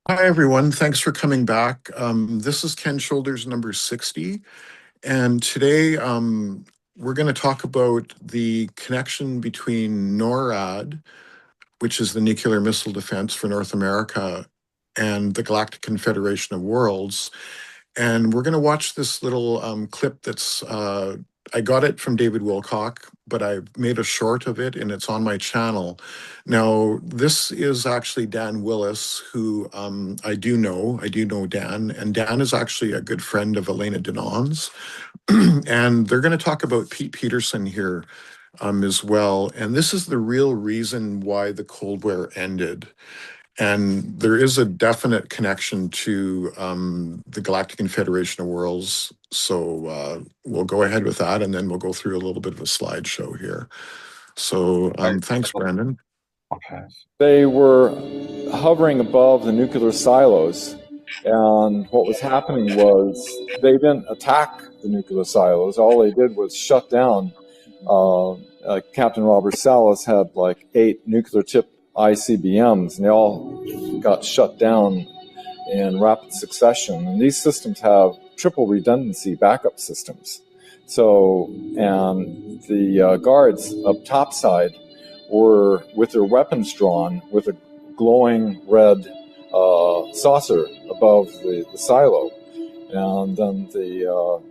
Hi, everyone. Thanks for coming back. This is Ken Shoulders number 60. And today we're going to talk about the connection between NORAD, which is the nuclear missile defense for North America, and the Galactic Confederation of Worlds. And we're going to watch this little clip that's, I got it from David Wilcock, but I made a short of it and it's on my channel. Now, this is actually Dan Willis, who I do know. I do know Dan, and Dan is actually a good friend of Elena Danon's. And they're going to talk about Pete Peterson here as well. And this is the real reason why the Cold War ended. And there is a definite connection to the Galactic Confederation of Worlds. So we'll go ahead with that, and then we'll go through a little bit of a slideshow here. So Right. thanks, Brandon. Okay. They were hovering above the nuclear silos, and what was happening was they didn't attack the nuclear silos. All they did was shut down. Captain Robert Salas had like 8 nuclear-tipped ICBMs, and they all got shut down in rapid succession. And these systems have triple redundancy backup systems. So, and the guards up topside were with their weapons drawn with a glowing red saucer above the silo. And then the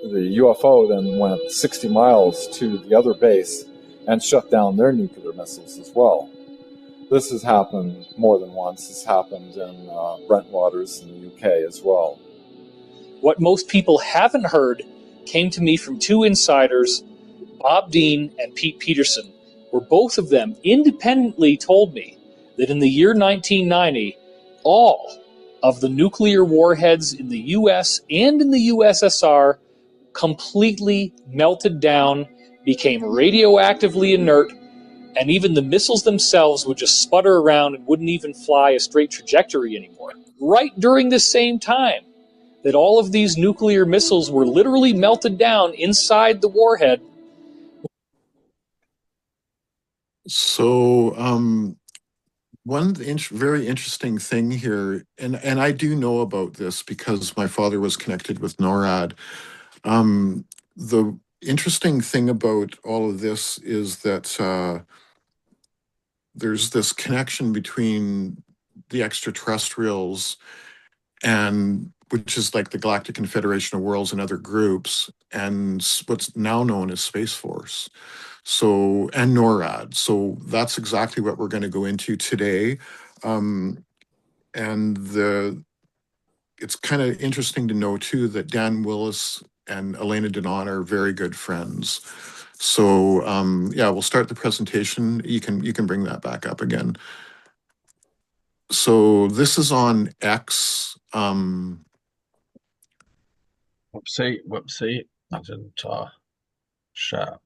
UFO then went 60 miles to the other base and shut down their nuclear missiles as well. This has happened more than once. This happened in Brentwaters in the UK as well. What most people haven't heard came to me from 2 insiders, Bob Dean and Pete Peterson, where both of them independently told me that in the year 1990, all of the nuclear warheads in the US and in the USSR completely melted down, became radioactively inert, and even the missiles themselves would just sputter around and wouldn't even fly a straight trajectory anymore. Right during the same time that all of these nuclear missiles were literally melted down inside the warhead. So one very interesting thing here, and I do know about this because my father was connected with NORAD. The interesting thing about all of this is that there's this connection between the extraterrestrials and which is like the Galactic Confederation of Worlds and other groups, and what's now known as Space Force. So, and NORAD. So that's exactly what we're going to go into today. Um, and it's kind of interesting to know too that Dan Willis and Elena Denon are very good friends. So yeah, we'll start the presentation. You can bring that back up again. So this is on X. Whoopsie. I didn't share.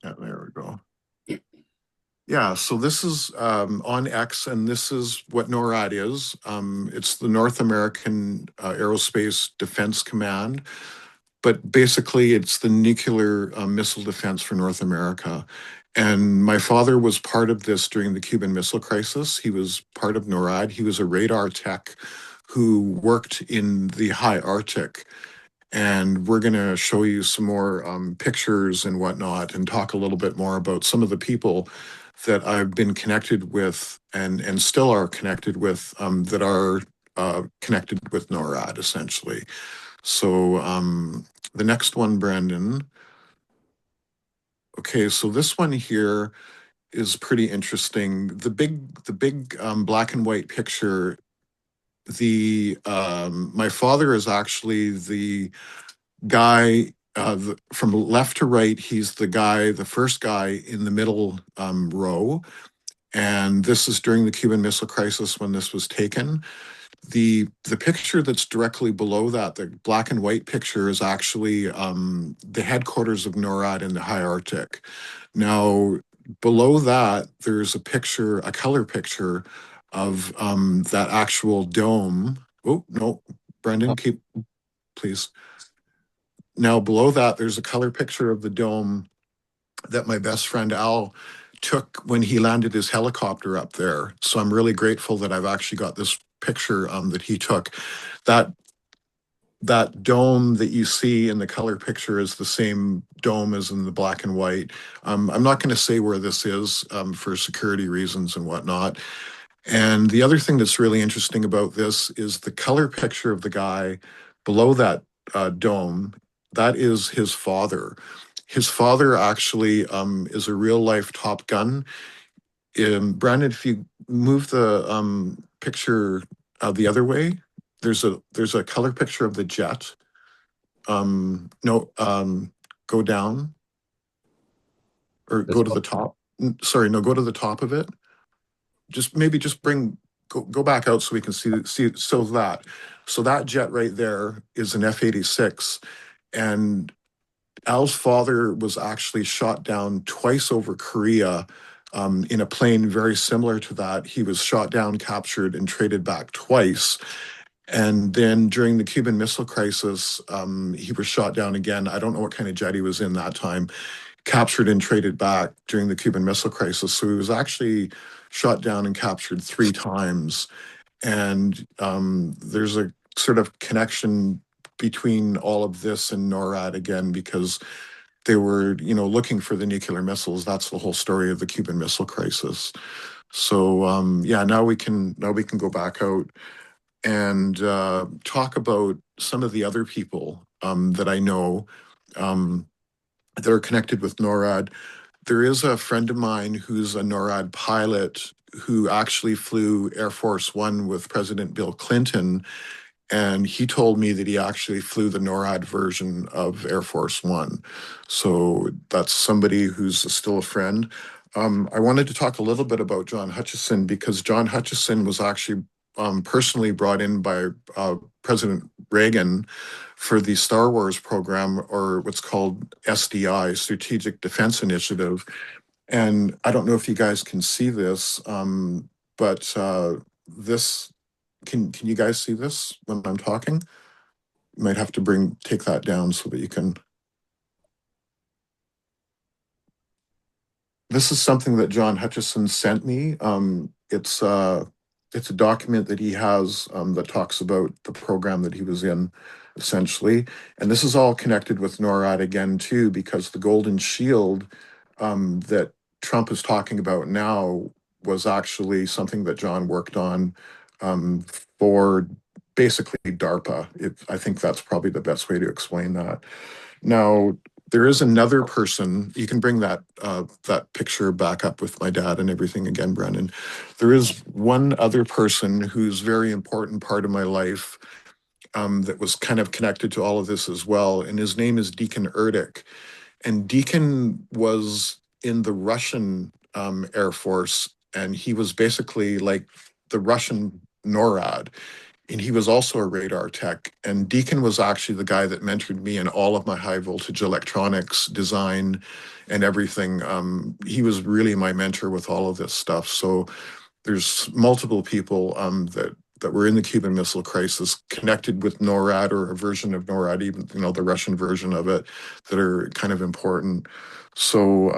Yeah, there we go. Yeah, so this is on X, and this is what NORAD is. It's the North American Aerospace Defense Command, but basically it's the nuclear missile defense for North America. And my father was part of this during the Cuban Missile Crisis. He was part of NORAD. He was a radar tech who worked in the high Arctic. And we're going to show you some more pictures and whatnot and talk a little bit more about some of the people that I've been connected with and still are connected with that are connected with NORAD, essentially. So the next one, Brandon. Okay, so this one here is pretty interesting. The big black and white picture. My father is actually the guy from left to right. He's the first guy in the middle row, and this is during the Cuban Missile Crisis when this was taken. The picture that's directly below that, the black and white picture, is actually the headquarters of NORAD in the high Arctic. Now, below that, there's a color picture of that actual dome. Oh, no, Brendan, keep, please. Now, below that, there's a color picture of the dome that my best friend Al took when he landed his helicopter up there. So I'm really grateful that I've actually got this picture that he took. That that dome that you see in the color picture is the same dome as in the black and white. I'm not going to say where this is for security reasons and whatnot. And the other thing that's really interesting about this is the color picture of the guy below that dome. That is his father. His father actually is a real life Top Gun. Brandon, if you move the picture the other way, there's a color picture of the jet. No, go down or This go to one. the top. Sorry, no, go to the top of it. Just bring go back out so we can see so that jet right there is an F-86, and Al's father was actually shot down twice over Korea in a plane very similar to that. He was shot down, captured, and traded back twice. And then during the Cuban Missile Crisis, he was shot down again. I don't know what kind of jet he was in that time, captured and traded back during the Cuban Missile Crisis. So he was actually shot down and captured 3 times. And there's a sort of connection between all of this and NORAD again, because they were, looking for the nuclear missiles. That's the whole story of the Cuban Missile Crisis. So yeah, now we can go back out and talk about some of the other people that I know um, that are connected with NORAD. There is a friend of mine who's a NORAD pilot who actually flew Air Force One with President Bill Clinton, and he told me that he actually flew the NORAD version of Air Force One. So that's somebody who's still a friend. I wanted to talk a little bit about John Hutchison because John Hutchison was actually personally brought in by President Reagan for the Star Wars program, or what's called SDI, Strategic Defense Initiative. And I don't know if you guys can see this, but this can you guys see this when I'm talking? You might have to take that down so that you can. This is something that John Hutchison sent me. It's a document that he has that talks about the program that he was in, essentially. And this is all connected with NORAD again too, because the Golden Shield that Trump is talking about now was actually something that John worked on um, for basically DARPA. I think that's probably the best way to explain that. Now, there is another person. You can bring that picture back up with my dad and everything again, Brendan. There is one other person who's very important part of my life that was kind of connected to all of this as well, and his name is Deacon Erdick. And Deacon was in the Russian Air Force, and he was basically like the Russian NORAD. And he was also a radar tech. And Deacon was actually the guy that mentored me in all of my high voltage electronics design and everything. He was really my mentor with all of this stuff. So there's multiple people that were in the Cuban Missile Crisis connected with NORAD or a version of NORAD, even the Russian version of it, that are kind of important. So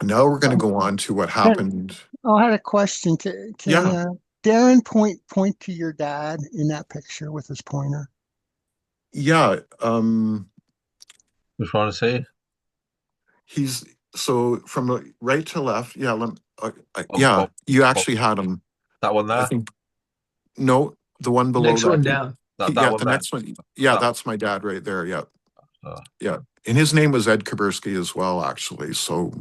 now we're going to go on to what Can, happened. I had a question. Can Yeah, Darren point to your dad in that picture with his pointer? yeah. Which one to see? He's so from right to left. Yeah, Oh, yeah. oh, You oh, actually had him. that one I there? think no, the one The below next one that. down. That Yeah, one the there? next one. Yeah, That that's my dad right there. Yeah, one. yeah. And his name was Ed Kabursky as well, actually. So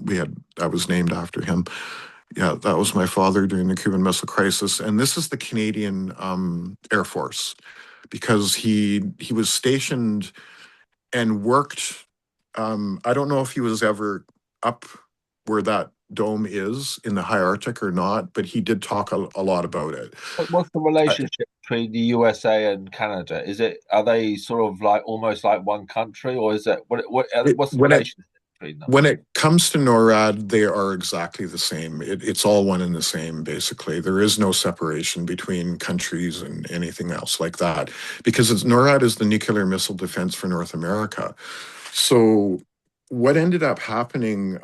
I was named after him. Yeah, that was my father during the Cuban Missile Crisis, and this is the Canadian Air Force because he was stationed and worked. I don't know if he was ever up where that dome is in the high Arctic or not, but he did talk a lot about it. What's the I, relationship between the USA and Canada? Are they sort of like almost like one country, or is it it, what's the when it relationship between them? when it comes to NORAD, they are exactly the same. It's all one and the same, basically. There is no separation between countries and anything else like that because NORAD is the nuclear missile defense for North America. So what ended up happening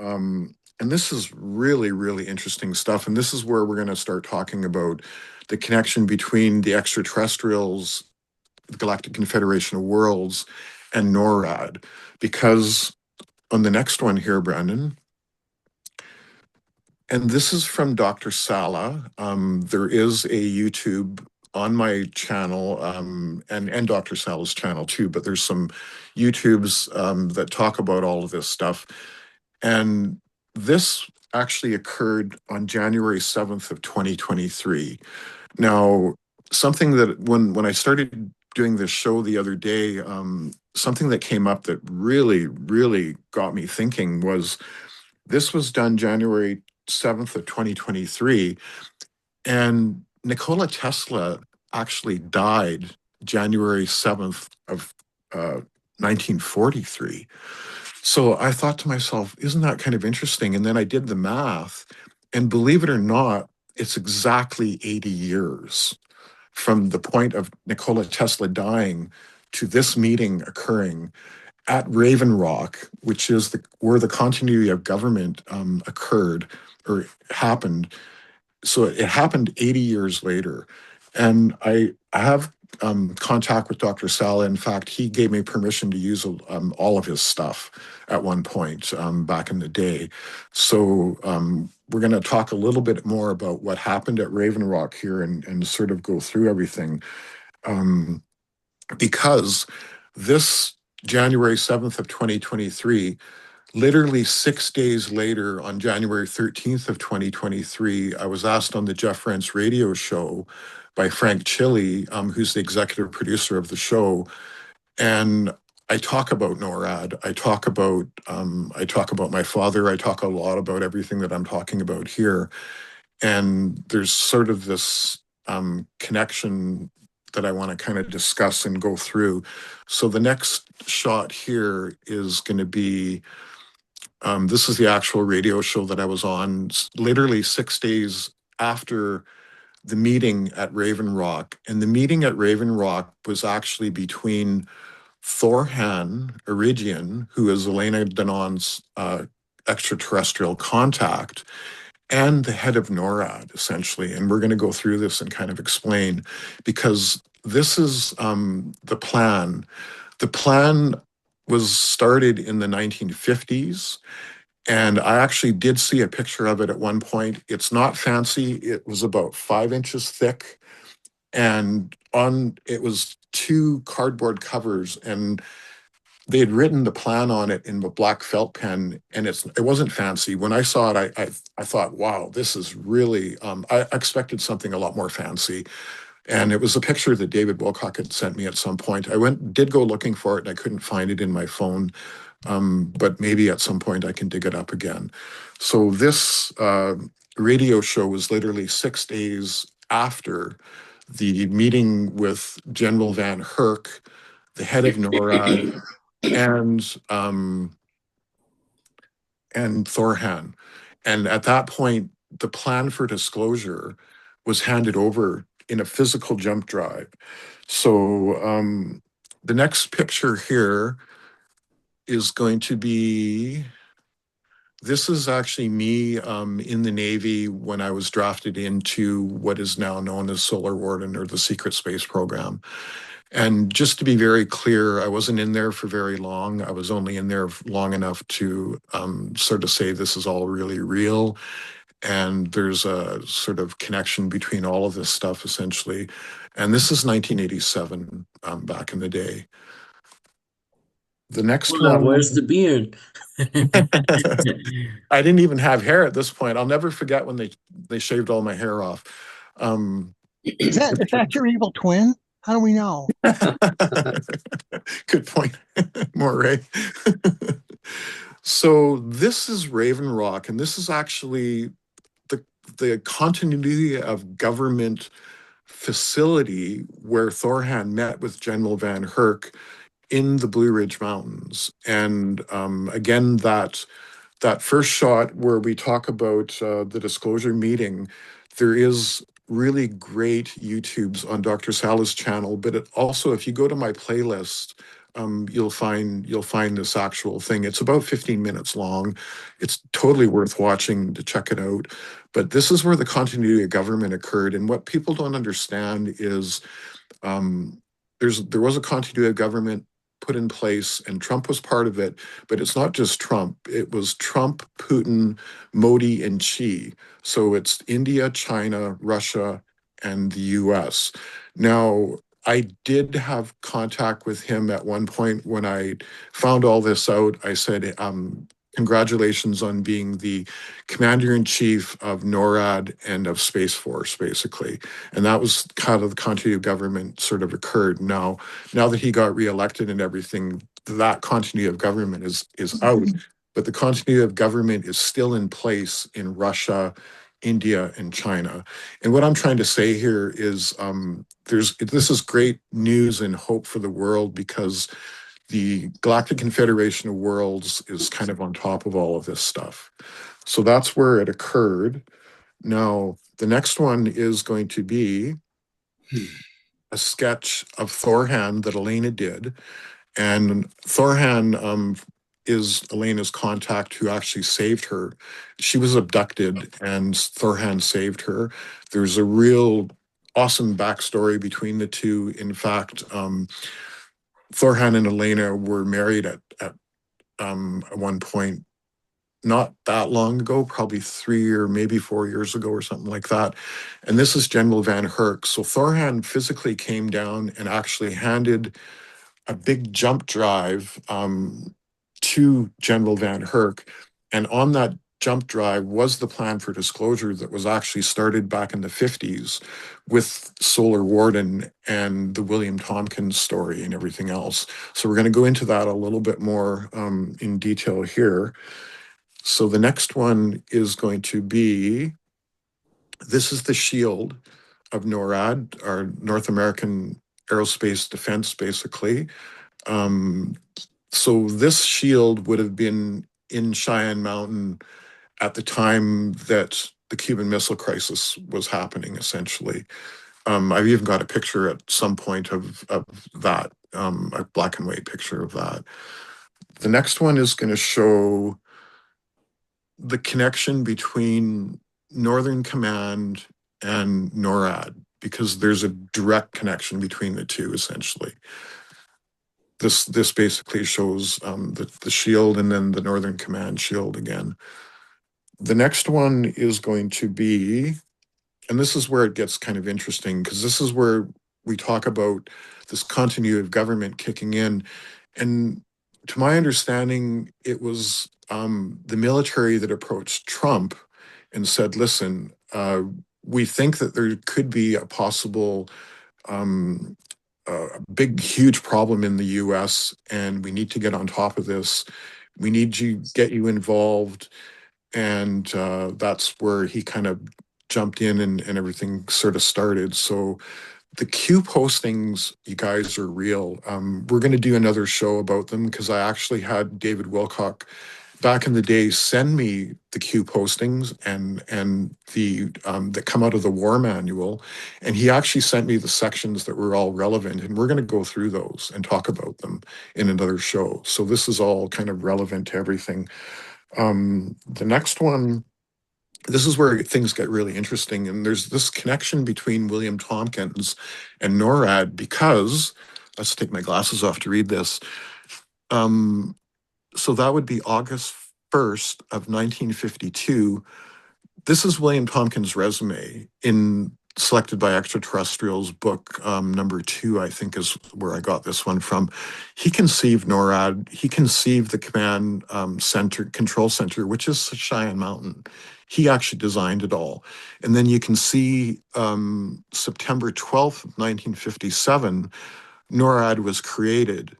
And this is really, really interesting stuff. And this is where we're going to start talking about the connection between the extraterrestrials, the Galactic Confederation of Worlds, and NORAD. Because on the next one here, Brandon, and this is from Dr. Sala. There is a YouTube on my channel, and Dr. Sala's channel too, but there's some YouTubes that talk about all of this stuff. And this actually occurred on January 7th of 2023. Now, something that when I started doing this show the other day, something that came up that really, really got me thinking was this was done January 7th of 2023, and Nikola Tesla actually died January 7th of 1943. So I thought to myself, isn't that kind of interesting? And then I did the math, and believe it or not, it's exactly 80 years from the point of Nikola Tesla dying to this meeting occurring at Raven Rock, which is where the continuity of government occurred or happened. So it happened 80 years later. And I have contact with Dr. Sala. In fact, he gave me permission to use all of his stuff at one point back in the day. So we're going to talk a little bit more about what happened at Raven Rock here and sort of go through everything. Because this January 7th of 2023, literally 6 days later, on January 13th of 2023, I was asked on the Jeff Rentz radio show by Frank Chili, who's the executive producer of the show, and I talk about NORAD. I talk about my father. I talk a lot about everything that I'm talking about here, and there's sort of this connection that I want to kind of discuss and go through. So the next shot here is going to be. This is the actual radio show that I was on literally 6 days after the meeting at Raven Rock. And the meeting at Raven Rock was actually between Thorhan Iridian, who is Elena Danon's extraterrestrial contact, and the head of NORAD, essentially. And we're going to go through this and kind of explain, because this is the plan. The plan was started in the 1950s. And I actually did see a picture of it at one point. It's not fancy. It was about 5 inches thick. And it was two cardboard covers. And they had written the plan on it in a black felt pen. And it wasn't fancy. When I saw it, I thought, wow, this is really, I expected something a lot more fancy. And it was a picture that David Wilcock had sent me at some point. Did go looking for it, and I couldn't find it in my phone. But maybe at some point I can dig it up again. So this radio show was literally 6 days after the meeting with General Van Herk, the head of NORAD, and Thorhan. And at that point, the plan for disclosure was handed over in a physical jump drive. So the next picture here is going to be, this is actually me in the Navy when I was drafted into what is now known as Solar Warden, or the Secret Space Program. And just to be very clear, I wasn't in there for very long. I was only in there long enough to sort of say this is all really real. And there's a sort of connection between all of this stuff, essentially. And this is 1987, back in the day. The next Well, one. where's the beard? I didn't even have hair at this point. I'll never forget when they shaved all my hair off. Is that your evil twin? How do we know? Good point, Moray. So this is Raven Rock, and this is actually the continuity of government facility where Thorhan met with General Van Herk in the Blue Ridge Mountains. And again, that first shot where we talk about the disclosure meeting, there is really great YouTubes on Dr. Sala's channel, but also if you go to my playlist you'll find this actual thing. It's about 15 minutes long. It's totally worth watching to check it out. But this is where the continuity of government occurred. And what people don't understand is um, there was a continuity of government put in place, and Trump was part of it. But it's not just Trump; it was Trump, Putin, Modi, and Xi. So it's India, China, Russia, and the U.S. Now, I did have contact with him at one point when I found all this out. I said, congratulations on being the commander in chief of NORAD and of Space Force, basically. And that was kind of the continuity of government sort of occurred. Now that he got reelected and everything, that continuity of government is out. But the continuity of government is still in place in Russia, India, and China. And what I'm trying to say here is this is great news and hope for the world, because the Galactic Confederation of Worlds is kind of on top of all of this stuff. So that's where it occurred. Now, the next one is going to be a sketch of Thorhan that Elena did. And Thorhan is Elena's contact who actually saved her. She was abducted, and Thorhan saved her. There's a real awesome backstory between the two. In fact, Thorhan and Elena were married at one point not that long ago, probably 3 or maybe 4 years ago or something like that. And this is General Van Herk. So Thorhan physically came down and actually handed a big jump drive to General Van Herk. And on that jump drive was the plan for disclosure that was actually started back in the 50s with Solar Warden and the William Tompkins story and everything else. So we're going to go into that a little bit more in detail here. So the next one is going to be, this is the shield of NORAD, our North American Aerospace Defense, basically. So this shield would have been in Cheyenne Mountain at the time that the Cuban Missile Crisis was happening, essentially. I've even got a picture at some point of that, a black and white picture of that. The next one is going to show the connection between Northern Command and NORAD, because there's a direct connection between the two, essentially. This basically shows the shield and then the Northern Command shield again. The next one is going to be, and this is where it gets kind of interesting, because this is where we talk about this continuity of government kicking in. And to my understanding, it was the military that approached Trump and said, listen, we think that there could be a possible a big, huge problem in the US, and we need to get on top of this. We need to get you involved. And that's where he kind of jumped in, and everything sort of started. So the Q postings, you guys, are real. We're going to do another show about them, because I actually had David Wilcock back in the day send me the Q postings and the that come out of the war manual, and he actually sent me the sections that were all relevant, and we're going to go through those and talk about them in another show. So this is all kind of relevant to everything. The next one, this is where things get really interesting, and there's this connection between William Tompkins and NORAD, because let's take my glasses off to read this. So that would be August 1st of 1952. This is William Tompkins' resume selected by Extraterrestrials, book number 2, I think is where I got this one from. He conceived NORAD. He conceived the command control center, which is Cheyenne Mountain. He actually designed it all. And then you can see September 12th, 1957, NORAD was created,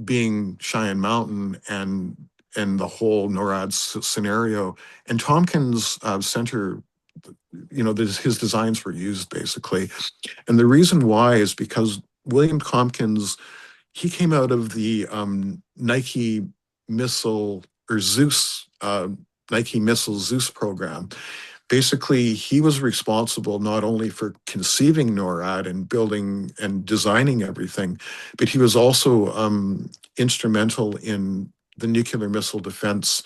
being Cheyenne Mountain and the whole NORAD scenario. And Tompkins Center, his designs were used, basically. And the reason why is because William Tompkins, he came out of the Nike missile Zeus program. basically he was responsible not only for conceiving NORAD and building and designing everything, but he was also instrumental in the nuclear missile defense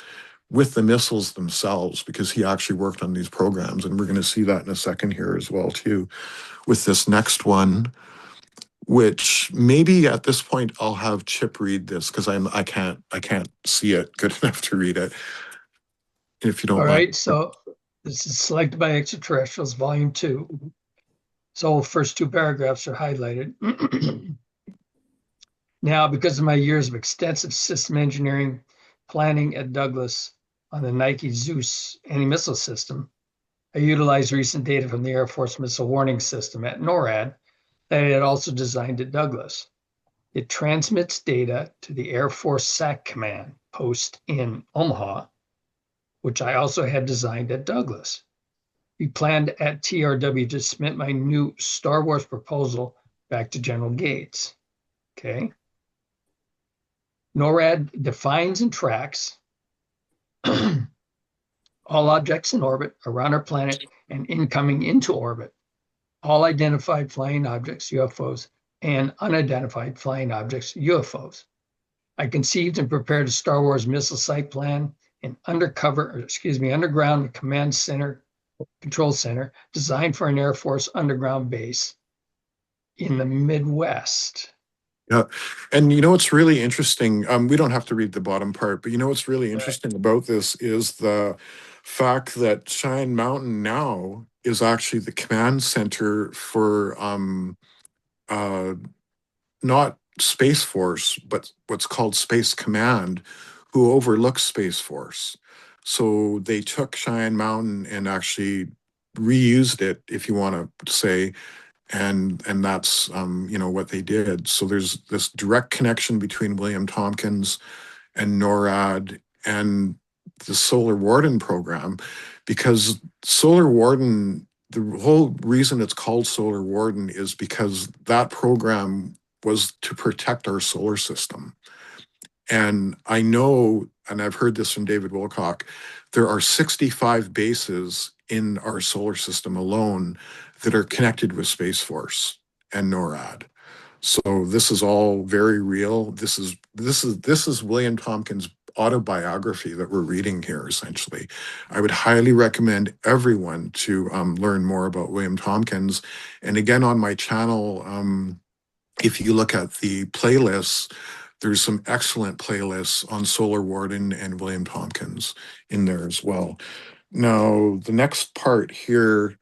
with the missiles themselves, because he actually worked on these programs. And we're going to see that in a second here as well, too, with this next one, which maybe at this point I'll have Chip read this because I can't see it good enough to read it. If you don't All mind. right, so this is Selected by Extraterrestrials, Volume 2. So first two paragraphs are highlighted. Now, because of my years of extensive system engineering planning at Douglas on the Nike Zeus anti-missile system, I utilized recent data from the Air Force Missile Warning System at NORAD that I had also designed at Douglas. It transmits data to the Air Force SAC Command post in Omaha, which I also had designed at Douglas. We planned at TRW to submit my new Star Wars proposal back to General Gates. Okay. NORAD defines and tracks all objects in orbit around our planet and incoming into orbit, all identified flying objects, UFOs, and unidentified flying objects, UFOs. I conceived and prepared a Star Wars missile site plan and underground command center, control center, designed for an Air Force underground base in the Midwest. Yeah. And you know what's really interesting? We don't have to read the bottom part, but you know what's really interesting about this is the fact that Cheyenne Mountain now is actually the command center for not Space Force, but what's called Space Command, who overlooks Space Force. So they took Cheyenne Mountain and actually reused it, if you want to say, and that's what they did. So there's this direct connection between William Tompkins and NORAD and the Solar Warden program, because Solar Warden, the whole reason it's called Solar Warden is because that program was to protect our solar system. And I know, and I've heard this from David Wilcock, there are 65 bases in our solar system alone that are connected with Space Force and NORAD. So this is all very real. This is William Tompkins' autobiography that we're reading here, essentially. I would highly recommend everyone to learn more about William Tompkins. And again, on my channel, if you look at the playlists, there's some excellent playlists on Solar Warden and William Tompkins in there as well. Now, the next part here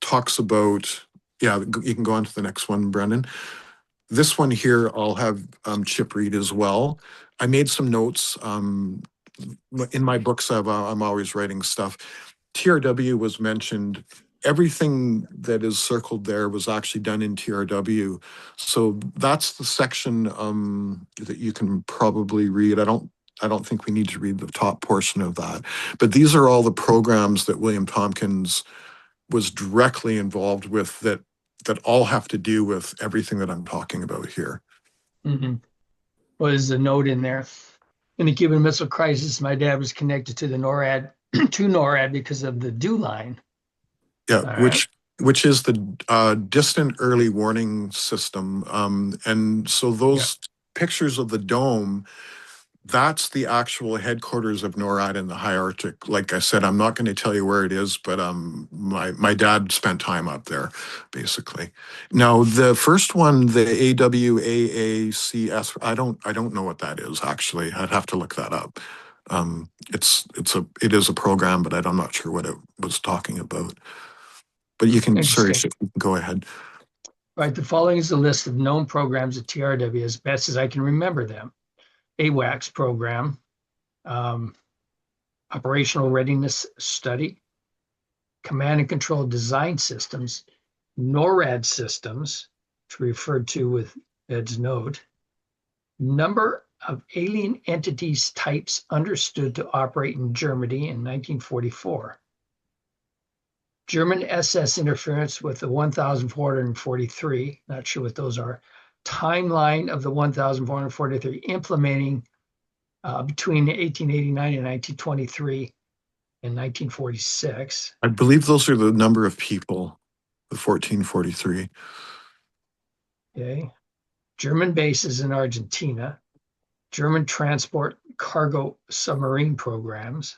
talks about, yeah, you can go on to the next one, Brendan. This one here, I'll have Chip read as well. I made some notes. In my books, I'm always writing stuff. TRW was mentioned. Everything that is circled there was actually done in TRW. So that's the section that you can probably read. I don't think we need to read the top portion of that. But these are all the programs that William Tompkins was directly involved with that all have to do with everything that I'm talking about here. Mm-hmm. Well, there's a note in there. In the Cuban Missile Crisis, my dad was connected to the NORAD to NORAD because of the DEW line. Yeah, All which is the distant early warning system. And so those pictures of the dome, that's the actual headquarters of NORAD in the high Arctic. Like I said, I'm not going to tell you where it is, but my dad spent time up there, basically. Now, the first one, the AWAACS, I don't know what that is, actually. I'd have to look that up. It is a program, but I'm not sure what it was talking about. But you can, sorry, go ahead. Right, the following is a list of known programs at TRW as best as I can remember them. AWACS program, Operational Readiness Study, Command and Control Design Systems, NORAD Systems, which we referred to with Ed's note, number of alien entities types understood to operate in Germany in 1944. German SS interference with the 1,443, not sure what those are, timeline of the 1,443 implementing between 1889 and 1923, in 1946. I believe those are the number of people, the 1443. Okay. German bases in Argentina, German transport cargo submarine programs,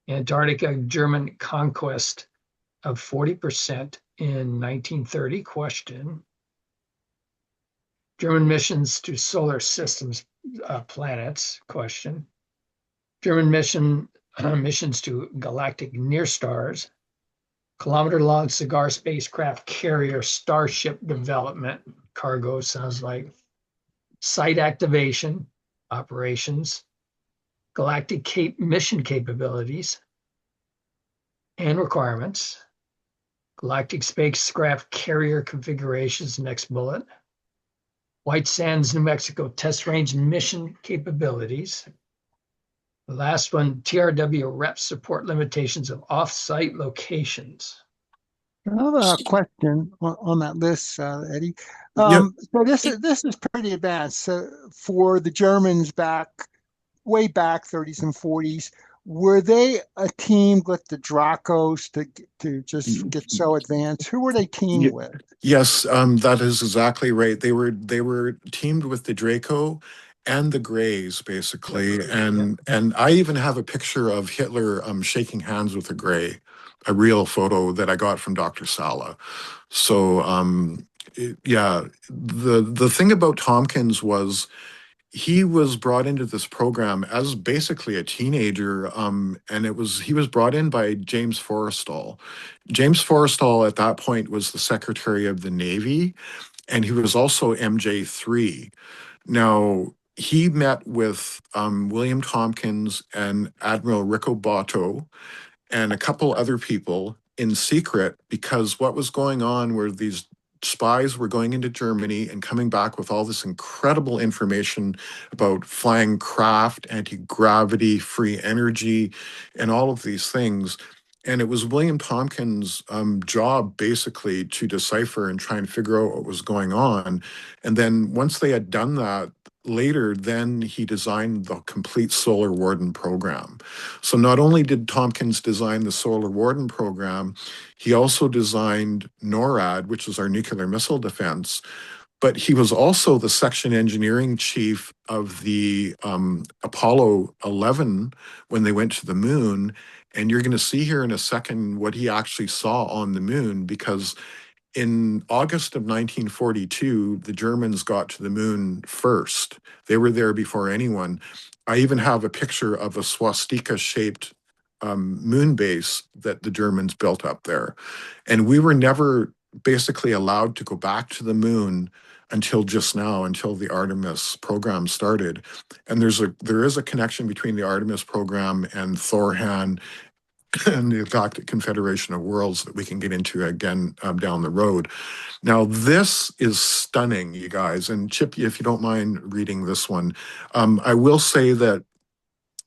Antarctica German conquest of 40% in 1930, question. German missions to solar systems planets, question. German missions to galactic near stars, kilometer-long cigar spacecraft carrier Starship development, cargo sounds like, site activation, operations, galactic mission capabilities and requirements, galactic spacecraft carrier configurations, next bullet, White Sands, New Mexico test range mission capabilities. The last one, TRW rep support limitations of off-site locations. I have a question on that list, Eddie. Yeah, So this is pretty advanced. So for the Germans way back 30s and 40s, were they a team with the Dracos to just get so advanced? Who were they teamed with? yes, that is exactly right. They were teamed with the Draco and the Greys, basically, and I even have a picture of Hitler shaking hands with a Grey, a real photo that I got from Dr. Sala. So yeah, the thing about Tompkins was he was brought into this program as basically a teenager, and he was brought in by James Forrestal. James Forrestal at that point was the Secretary of the Navy, and he was also MJ3. Now, he met with William Tompkins and Admiral Ricoboto and a couple other people in secret, because what was going on were these spies were going into Germany and coming back with all this incredible information about flying craft, anti-gravity, free energy, and all of these things. And it was William Tompkins' job basically to decipher and try and figure out what was going on. And then once they had done that, later, then he designed the complete Solar Warden program. So not only did Tompkins design the Solar Warden program, he also designed NORAD, which is our nuclear missile defense, but he was also the section engineering chief of the Apollo 11 when they went to the moon. And you're going to see here in a second what he actually saw on the moon, because in August of 1942, the Germans got to the moon first. They were there before anyone. I even have a picture of a swastika-shaped moon base that the Germans built up there. And we were never basically allowed to go back to the moon until just now, until the Artemis program started. And there is a connection between the Artemis program and Thorhan and the Galactic Confederation of Worlds that we can get into again down the road. Now, this is stunning, you guys. And Chip, if you don't mind reading this one, I will say that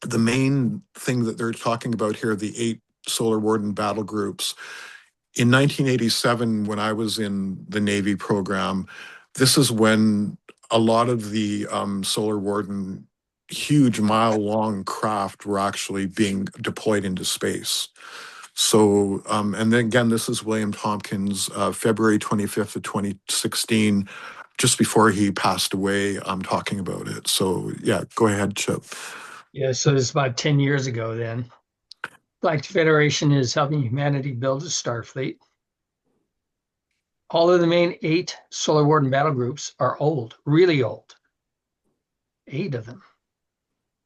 the main thing that they're talking about here, the 8 Solar Warden battle groups, in 1987, when I was in the Navy program, this is when a lot of the Solar Warden huge mile-long craft were actually being deployed into space. So, and then again, this is William Tompkins, February 25th of 2016, just before he passed away, talking about it. So yeah, go ahead, Chip. Yeah, so it's about 10 years ago then. Galactic Federation is helping humanity build a Starfleet. All of the main 8 Solar Warden battle groups are old, really old. 8 of them.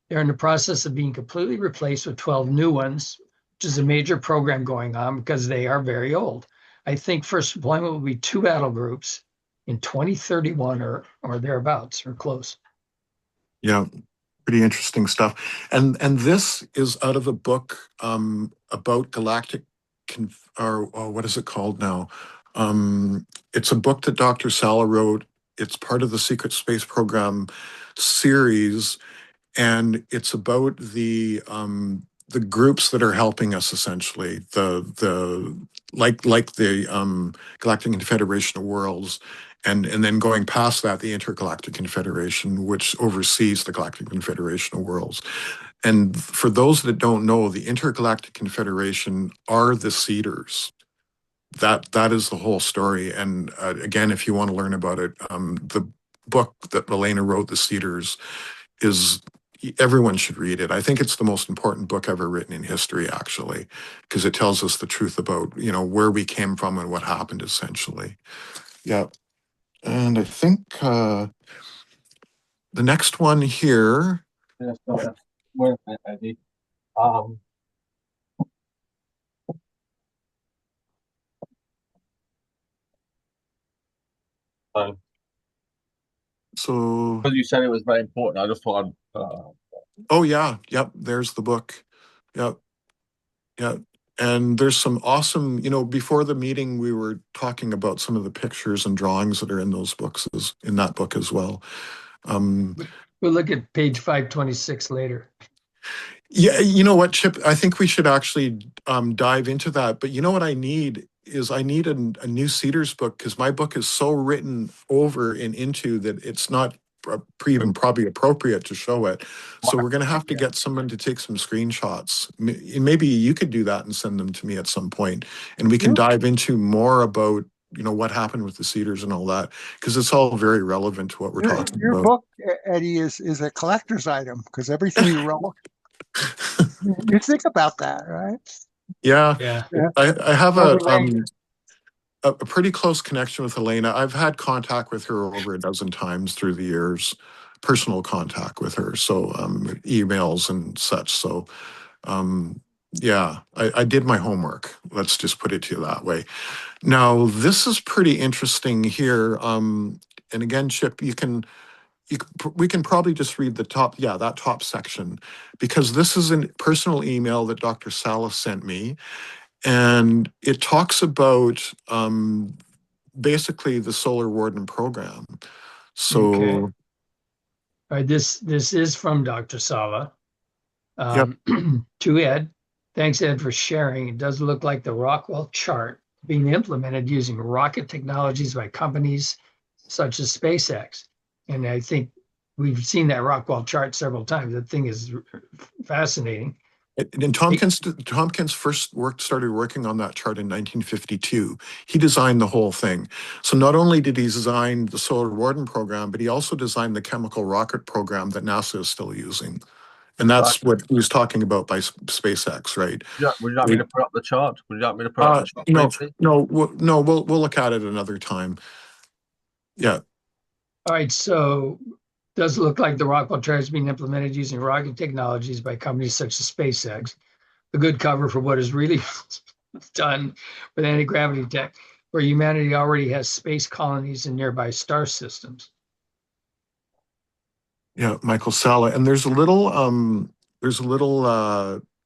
They're in the process of being completely replaced with 12 new ones, which is a major program going on because they are very old. I think first deployment will be 2 battle groups in 2031 or thereabouts, or close. Yeah, pretty interesting stuff. And this is out of a book about galactic, or what is it called now? It's a book that Dr. Sala wrote. It's part of the Secret Space Program series, and it's about the groups that are helping us, essentially, the like the Galactic Confederation of Worlds, and then going past that, the Intergalactic Confederation, which oversees the Galactic Confederation of Worlds. And for those that don't know, the Intergalactic Confederation are the Cedars. That is the whole story. And again, if you want to learn about it, the book that Elena wrote, The Cedars, is everyone should read it. I think it's the most important book ever written in history, actually, because it tells us the truth about, where we came from and what happened, essentially. Yeah. And I think the next one here. Yes, wait a minute, Eddie. Um, so, So, because you said it was very important, I just thought oh yeah, yep, there's the book. Yep, yep. And there's some awesome, before the meeting, we were talking about some of the pictures and drawings that are in those books, in that book as well. We'll look at page 526 later. Yeah, you know what, Chip? I think we should actually dive into that. But you know what I need is I need a new Cedars book, because my book is so written over and into that it's not even probably appropriate to show it. So we're going to have to get someone to take some screenshots. Maybe you could do that and send them to me at some point, and we can dive into more about what happened with the Cedars and all that, because it's all very relevant to what we're talking Your about. book, Eddie, is a collector's item, because everything you wrote, you think about that, right? Yeah, Yeah. I have Well, the a pretty close connection with Elena. I've had contact with her over a dozen times through the years, personal contact with her, so emails and such. So yeah, I did my homework. Let's just put it to you that way. Now, this is pretty interesting here. And again, Chip, we can probably just read the top, that top section, because this is a personal email that Dr. Salas sent me, and it talks about basically the Solar Warden program. So, Okay. All right. This is from Dr. Sala. yep, To Ed. Thanks, Ed, for sharing. It does look like the Rockwell chart being implemented using rocket technologies by companies such as SpaceX. And I think we've seen that Rockwell chart several times. That thing is fascinating. and Tompkins first started working on that chart in 1952. He designed the whole thing. So not only did he design the Solar Warden program, but he also designed the chemical rocket program that NASA is still using. And that's what he was talking about by SpaceX, right? yeah, would you like me to put up the chart? Would you like me to put up the chart No, briefly? no, we'll look at it another time. Yeah. All right, so does look like the Rockwell chart is being implemented using rocket technologies by companies such as SpaceX. A good cover for what is really done with anti-gravity tech, where humanity already has space colonies in nearby star systems. Yeah, Michael Salla. And there's a little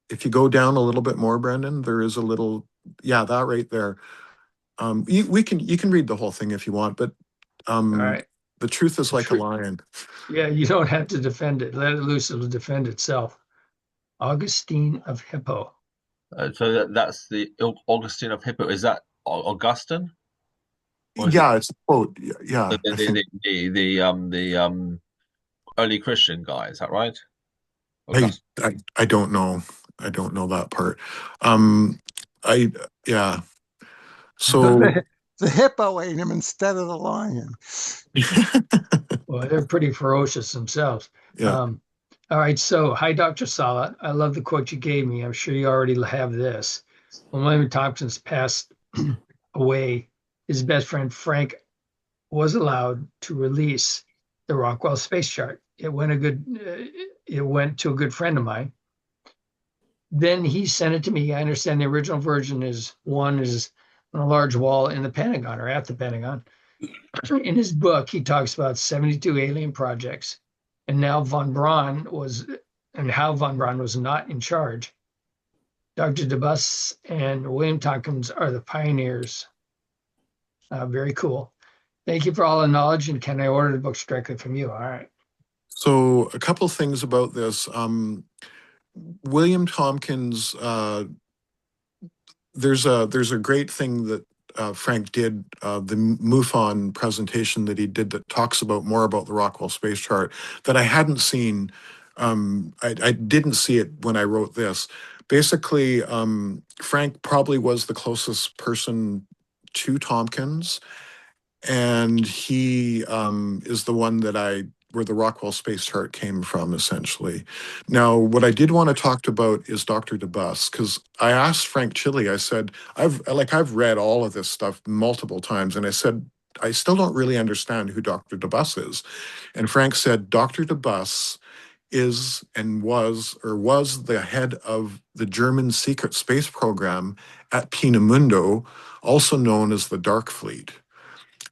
if you go down a little bit more, Brendan, there is a little, that right there. You can read the whole thing if you want, but All right. the truth is like a lion. Yeah, you don't have to defend it. Let it loose, it'll defend itself. Augustine of Hippo. So that's the Augustine of Hippo. Is that Augustine? Or is it Yeah, it's a quote. Yeah, I think the early Christian guy? Is that right? I, Augustine. I don't know. I don't know that part. Um I yeah. So the hippo ate him instead of the lion. Well, they're pretty ferocious themselves. yeah. All right, so hi, Dr. Sala. I love the quote you gave me. I'm sure you already have this. When William Tompkins passed away, his best friend Frank was allowed to release the Rockwell space chart. It went to a good friend of mine. Then he sent it to me. I understand the original version is on a large wall in the Pentagon or at the Pentagon. In his book, he talks about 72 alien projects, and how von Braun was not in charge. Dr. DeBus and William Tompkins are the pioneers. Very cool. Thank you for all the knowledge. And can I order the books directly from you? All right. So a couple things about this. William Tompkins, there's a great thing that Frank did, the MUFON presentation that he did that talks about more about the Rockwell space chart that I hadn't seen I didn't see it when I wrote this. Basically, Frank probably was the closest person to Tompkins, and he is the one that where the Rockwell space chart came from, essentially. Now, what I did want to talk about is Dr. DeBus, because I asked Frank Chili, I said, I've read all of this stuff multiple times, and I said, I still don't really understand who Dr. DeBus is. And Frank said, Dr. DeBus is and was the head of the German secret space program at Peenemünde, also known as the Dark Fleet.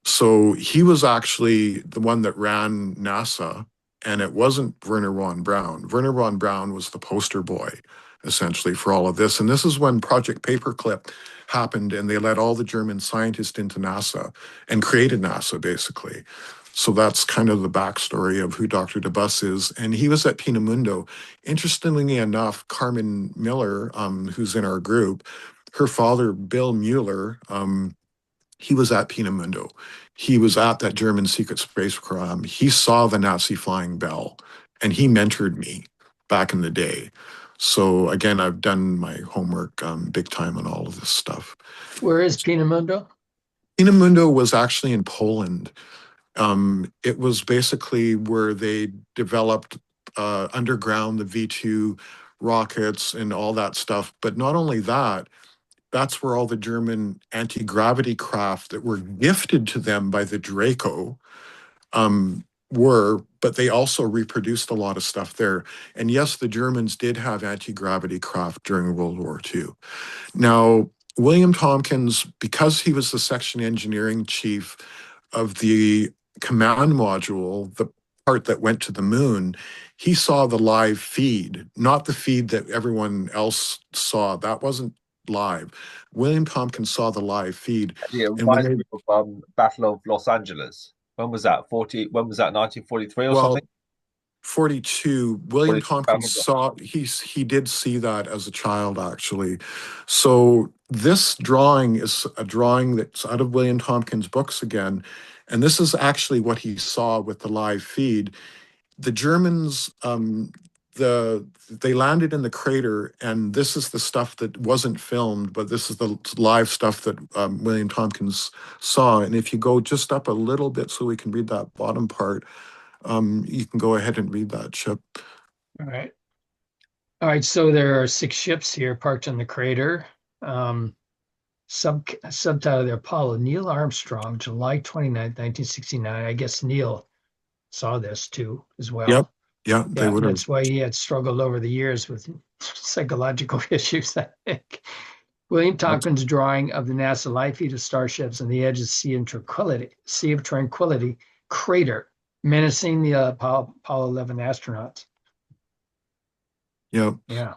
So he was actually the one that ran NASA, and it wasn't Werner von Braun. Werner von Braun was the poster boy, essentially, for all of this. And this is when Project Paperclip happened, and they let all the German scientists into NASA and created NASA, basically. So that's kind of the backstory of who Dr. DeBus is. And he was at Peenemünde. Interestingly enough, Carmen Miller, who's in our group, her father, Bill Mueller, he was at Peenemünde. He was at that German secret space program. He saw the Nazi flying bell, and he mentored me back in the day. So again, I've done my homework big time on all of this stuff. Where is Peenemünde? Peenemünde was actually in Poland. It was basically where they developed underground the V2 rockets and all that stuff. But not only that, that's where all the German anti-gravity craft that were gifted to them by the Draco were, but they also reproduced a lot of stuff there. And yes, the Germans did have anti-gravity craft during World War II. Now, William Tompkins, because he was the section engineering chief of the command module, the part that went to the moon, he saw the live feed, not the feed that everyone else saw. That wasn't live. William Tompkins saw the live feed. Yeah, it And when reminds me of Battle of Los Angeles. When was that? When was that? 1943 or something? 42, William 42, Tompkins saw, he did see that as a child, actually. So this drawing is a drawing that's out of William Tompkins' books again. And this is actually what he saw with the live feed. The Germans, they landed in the crater, and this is the stuff that wasn't filmed, but this is the live stuff that William Tompkins saw. And if you go just up a little bit so we can read that bottom part, you can go ahead and read that, Chip. All right. All right. So there are 6 ships here parked in the crater. Subtitle there, Apollo, Neil Armstrong, July 29th, 1969. I guess Neil saw this too, as well. Yep. Yeah, they Yeah, would have. that's why he had struggled over the years with psychological issues, I think. William Tompkins' drawing of the NASA live feed of starships on the edge of Sea of Tranquility crater, menacing the Apollo 11 astronauts. Yep. Yeah.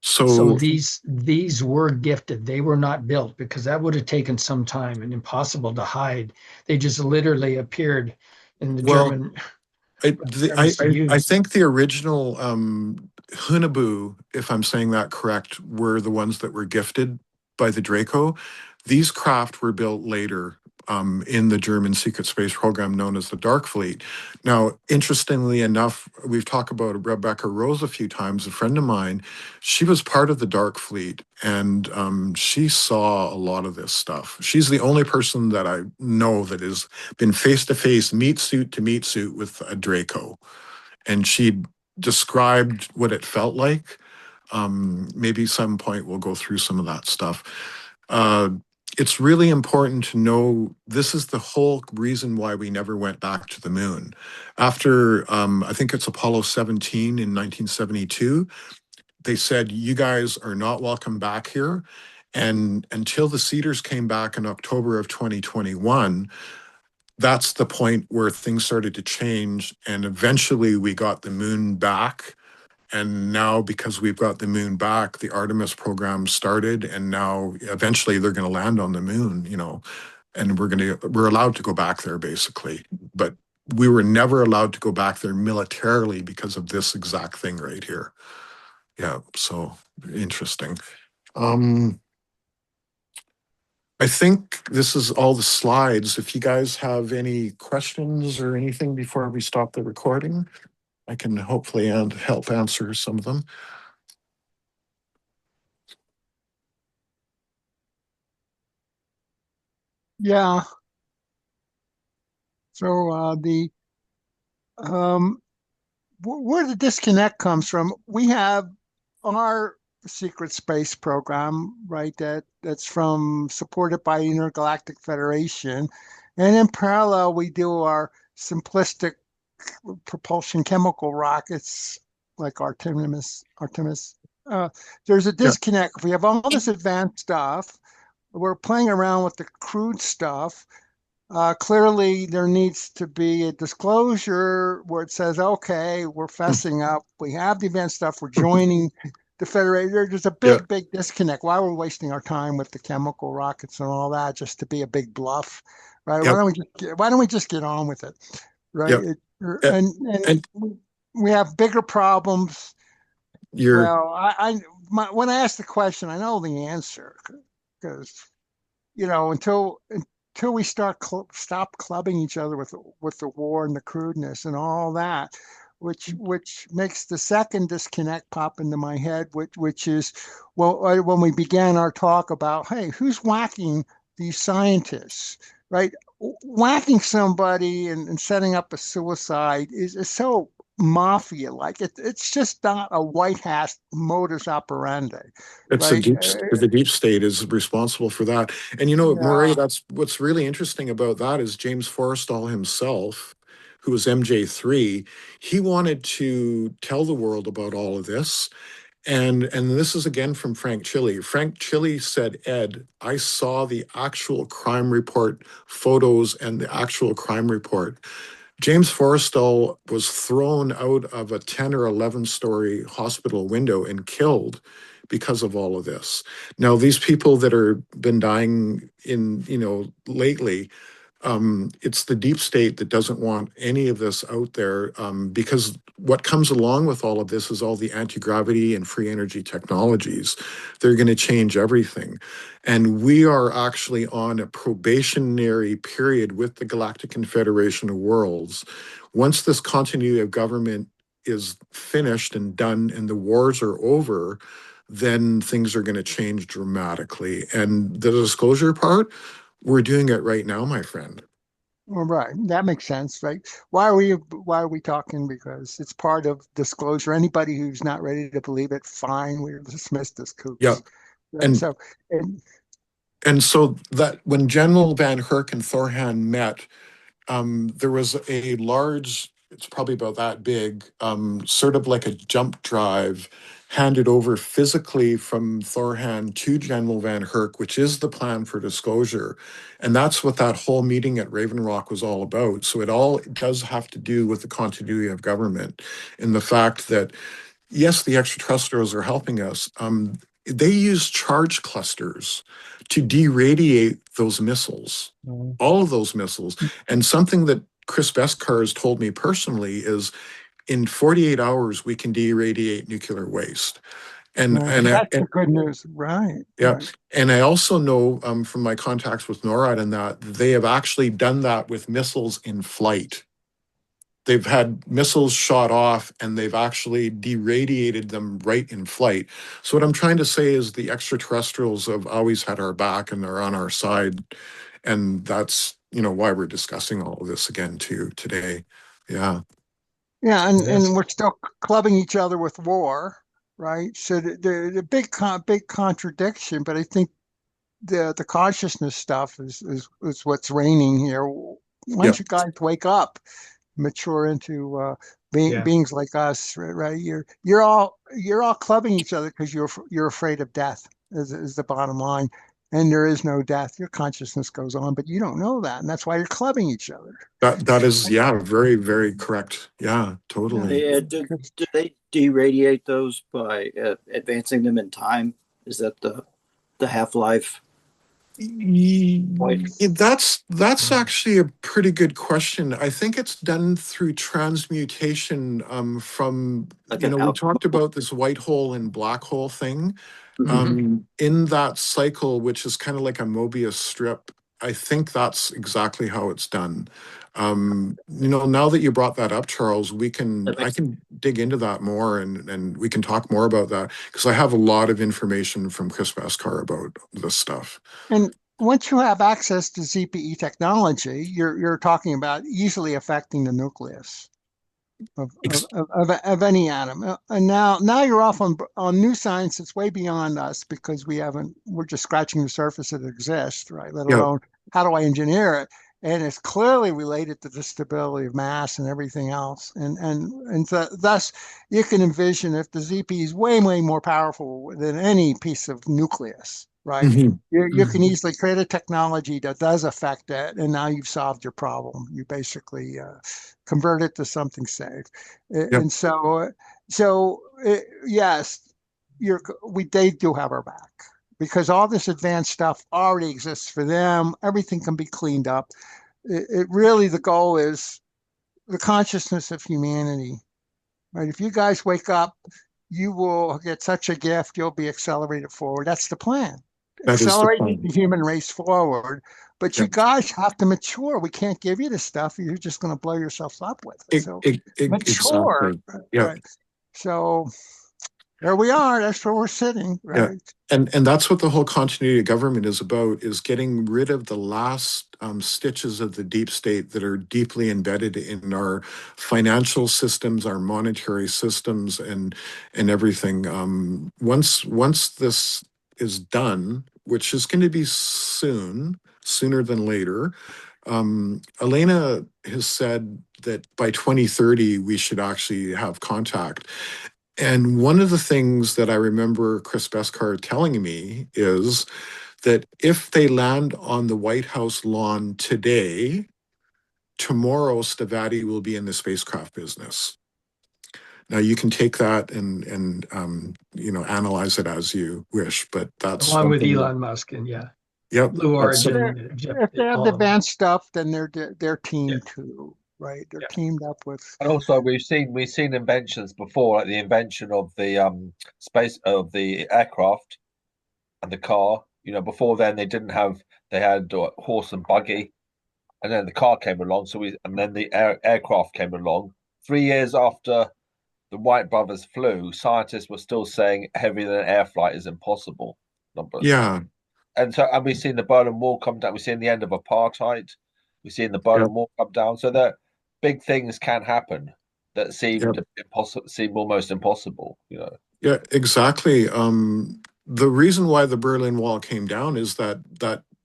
So So these were gifted. They were not built, because that would have taken some time and impossible to hide. They just literally appeared in the well, German I use. think the original Hunabu, if I'm saying that correct, were the ones that were gifted by the Draco. These craft were built later in the German secret space program known as the Dark Fleet. Now, interestingly enough, we've talked about Rebecca Rose a few times, a friend of mine. She was part of the Dark Fleet, and she saw a lot of this stuff. She's the only person that I know that has been face-to-face, meat suit to meat suit with a Draco. And she described what it felt like. Maybe some point we'll go through some of that stuff. It's really important to know this is the whole reason why we never went back to the moon. After, I think it's Apollo 17 in 1972, they said, you guys are not welcome back here. And until the Cedars came back in October of 2021, that's the point where things started to change. And eventually we got the moon back. And now, because we've got the moon back, the Artemis program started, and now eventually they're going to land on the moon, and we're allowed to go back there, basically. But we were never allowed to go back there militarily because of this exact thing right here. Yeah, so interesting. I think this is all the slides. If you guys have any questions or anything before we stop the recording. I can hopefully help answer some of them. Yeah. So um, where the disconnect comes from, we have our secret space program, right? That's from supported by Intergalactic Federation, and in parallel, we do our simplistic propulsion chemical rockets like Artemis. Uh, there's a Yeah, disconnect. If we have all this advanced stuff, we're playing around with the crude stuff. Clearly, there needs to be a disclosure where it says, okay, we're fessing up. We have the advanced stuff. We're joining the Federation. There's a yeah, big disconnect. Why are we wasting our time with the chemical rockets and all that just to be a big bluff, right? yep, Why don't we just get on with it, right? yep. And, And and we have bigger problems. you're Well, when I ask the question, I know the answer because until we stop clubbing each other with the war and the crudeness and all that, which makes the second disconnect pop into my head, which is, well, when we began our talk about, hey, who's whacking these scientists, right? Whacking somebody and setting up a suicide is so mafia like. It's just not a white hat modus operandi, it's right? the deep state is responsible for that. And Murray, Yeah. that's what's really interesting about that is James Forrestal himself, who was MJ3, he wanted to tell the world about all of this. And this is again from Frank Chile. Frank Chile said, Ed, I saw the actual crime report photos and the actual crime report. James Forrestal was thrown out of a 10 or 11-story hospital window and killed because of all of this. Now, these people that are been dying lately, it's the deep state that doesn't want any of this out there, because what comes along with all of this is all the anti-gravity and free energy technologies. They're going to change everything. And we are actually on a probationary period with the Galactic Confederation of Worlds. Once this continuity of government is finished and done and the wars are over, then things are going to change dramatically. And the disclosure part, we're doing it right now, my friend. Well, right. That makes sense, right? Why are we talking? Because it's part of disclosure. Anybody who's not ready to believe it, fine, we're dismissed as Yeah. kooks. Right. And So, and and so that when General Van Herk and Thorhan met, there was a large, it's probably about that big, sort of like a jump drive handed over physically from Thorhan to General Van Herk, which is the plan for disclosure. And that's what that whole meeting at Raven Rock was all about. So it all does have to do with the continuity of government and the fact that, yes, the extraterrestrials are helping us. They use charge clusters to deradiate those missiles, all of those missiles. And something that Chris Beskar has told me personally is in 48 hours, we can deradiate nuclear waste. And, well, and, I, that's the good news, right? yeah, Right. and I also know from my contacts with NORAD and that they have actually done that with missiles in flight. They've had missiles shot off and they've actually deradiated them right in flight. So what I'm trying to say is the extraterrestrials have always had our back and they're on our side. And that's, why we're discussing all of this again too today. Yeah. Yeah, Yes. and we're still clubbing each other with war, right? So the big contradiction, but I think the consciousness stuff is what's reigning here. Why Yeah. don't you guys wake up, mature into Yeah. beings like us, right? You're all clubbing each other because you're afraid of death, is the bottom line. And there is no death. Your consciousness goes on, but you don't know that, and that's why you're clubbing each other. That is, yeah, very, very correct. Yeah, Yeah, totally. Hey, Ed, do they deradiate those by advancing them in time? Is that the half-life point? That's actually a pretty good question. I think it's done through transmutation from, Like an we out? talked about this white hole and black hole thing. Mhm. In that cycle, which is kind of like a Mobius strip, I think that's exactly how it's done. Now that you brought that up, Charles, I can dig into that more, and we can talk more about that, because I have a lot of information from Chris Beskar about this stuff. And once you have access to ZPE technology, you're talking about easily affecting the nucleus of any atom. And now you're off on new science that's way beyond us, because we're just scratching the surface that exists, right? Let Yeah. alone how do I engineer it? And it's clearly related to the stability of mass and everything else. And thus you can envision, if the ZP is way, way more powerful than any piece of nucleus, right? Mhm. You can easily create a technology that does affect it, and now you've solved your problem. You basically convert it to something safe. Yep. And yes, they do have our back, because all this advanced stuff already exists for them. Everything can be cleaned up. It really, the goal is the consciousness of humanity, right? If you guys wake up, you will get such a gift, you'll be accelerated forward. That's the plan. That is the Accelerate plan. the human race forward. But you Yep. guys have to mature. We can't give you the stuff you're just going to blow yourselves up with it. So mature, Exactly. Yeah. right? So there we are. That's where we're sitting, Yeah. right? And that's what the whole continuity of government is about, is getting rid of the last stitches of the deep state that are deeply embedded in our financial systems, our monetary systems, and everything. Once this is done, which is going to be soon, sooner than later, Elena has said that by 2030 we should actually have contact. And one of the things that I remember Chris Beskar telling me is that if they land on the White House lawn today, tomorrow Stavati will be in the spacecraft business. Now you can take that and analyze it as you wish, but that's Along with something. Elon Musk and Yep, Blue that's If Origin, they have the all of them. advanced stuff, then they're team Yeah. too, right? They're Yeah. teamed up with. And also, we've seen inventions before, like the invention of the space of the aircraft and the car. Before then they had horse and buggy, and then the car came along. And then the aircraft came along. 3 years after the White brothers flew, scientists were still saying heavier than air flight is impossible. yeah, And we've seen the Berlin Wall come down. We've seen the end of apartheid. We've seen the yep, Berlin Wall come down. So that big things can happen that yep. seem almost impossible. Yeah, exactly. The reason why the Berlin Wall came down is that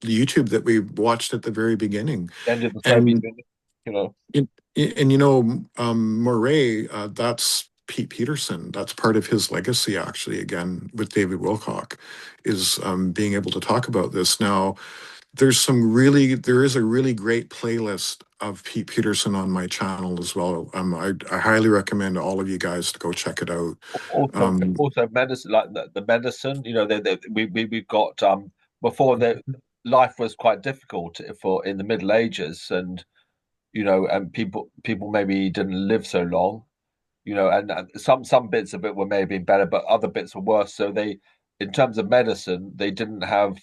YouTube that we watched at the very beginning, The end of the Soviet and Union. You know, it, Moray, that's Pete Peterson. That's part of his legacy, actually. Again, with David Wilcock, is being able to talk about this now. There is a really great playlist of Pete Peterson on my channel as well. I highly recommend all of you guys to go check it out. also medicine, like the medicine. We've got before the life was quite difficult for in the Middle Ages, and people maybe didn't live so long. And some bits of it were maybe better, but other bits were worse. So in terms of medicine, they didn't have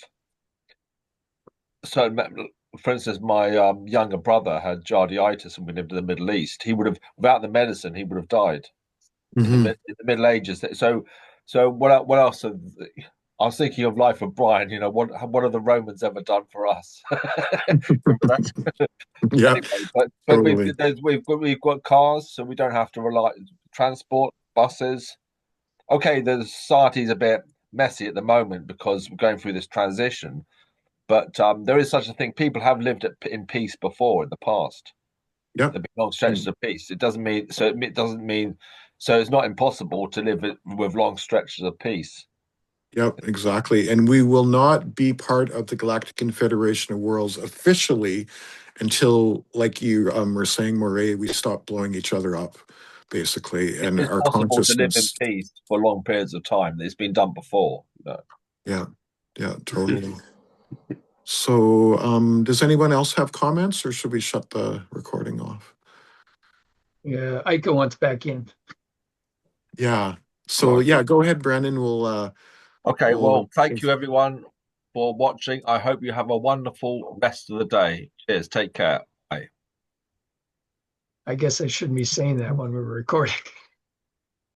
certain. For instance, my younger brother had jardiitis, and we lived in the Middle East. He would have, without the medicine, he would have died Mhm. in the Middle Ages. So what else? I was thinking of Life of Brian. What have the Romans ever done for us? Yeah, Anyway, but totally. we've got cars, so we don't have to rely transport buses. Okay, the society's a bit messy at the moment because we're going through this transition, but there is such a thing. People have lived in peace before in the past. Yep. There've been long stretches of peace. It doesn't mean so. It doesn't mean so. It's not impossible to live with long stretches of peace. Yep, exactly. And we will not be part of the Galactic Confederation of Worlds officially until, like you were saying, Moray, we stop blowing each other up, basically, It and is our possible to live in consciousness. peace for long periods of time. It's been done before. Yeah, yeah, totally. So, does anyone else have comments, or should we shut the recording off? Yeah, Ika wants back in. Yeah. So, yeah, go ahead, Brandon. Okay, We'll well, thank you everyone for watching. I hope you have a wonderful rest of the day. Cheers. Take care. Bye. I guess I shouldn't be saying that when we're recording.